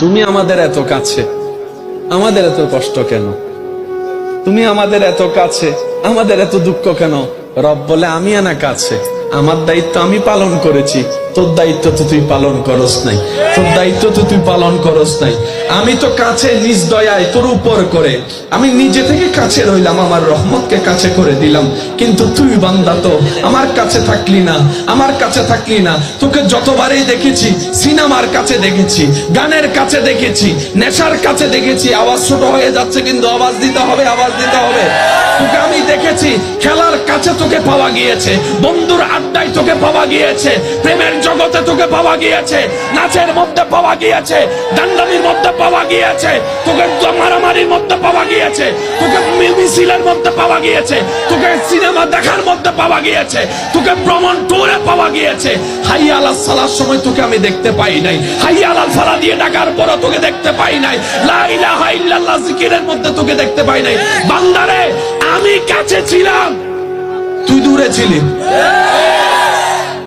তুমি আমাদের এত কাছে, আমাদের এত কষ্ট কেন? তুমি আমাদের এত কাছে, আমাদের এত দুঃখ কেন? রব বলে আমি আনা কাছে, আমার দায়িত্ব আমি পালন করেছি, তোর দায়িত্ব তো তুই পালন করস নাই, তোর দায়িত্ব তো তুই পালন করস নাই। আমি তো কাছে নিজ দয়ায় তোর উপর করে আমি নিজে থেকে কাছে রইলাম, আমার রহমতকে কাছে করে দিলাম। কিন্তু তুই বান্দা তো আমার কাছে থাকলি না, আমার কাছে থাকলি না। তোকে যতবারই দেখেছি, সিনেমার কাছে দেখেছি, গানের কাছে দেখেছি, নেশার কাছে দেখেছি। আওয়াজ ছোট হয়ে যাচ্ছে কিন্তু আওয়াজ দিতে হবে, আওয়াজ দিতে হবে। তোকে আমি দেখেছি খেলার কাছে, তোকে পাওয়া গিয়েছে, বন্ধুর আড্ডায় তোকে পাওয়া গিয়েছে, প্রেমের জগতে তোকে পাওয়া গিয়েছে, নাচের মধ্যে পাওয়া গিয়েছে, দান্ডানির মধ্যে পাওয়া গিয়েছে, তোকে মারামারির মধ্যে পাওয়া গিয়েছে, তোকে মিছিলের মধ্যে পাওয়া গিয়েছে, তোকে সিনেমা দেখার মধ্যে পাওয়া গিয়েছে, তোকে ভ্রমণ ট্যুরে পাওয়া গিয়েছে। হাইয়া আলাস সালার সময় তোকে আমি দেখতে পাই নাই, হাইয়া আলাল ফালাহ দিয়ে ডাকার পর তোকে দেখতে পাই নাই, লা ইলাহা ইল্লাল্লাহ জিকিরের মধ্যে তোকে দেখতে পাই নাই। বান্দারে আমি কাছে ছিলাম, তুই দূরে ছিলি।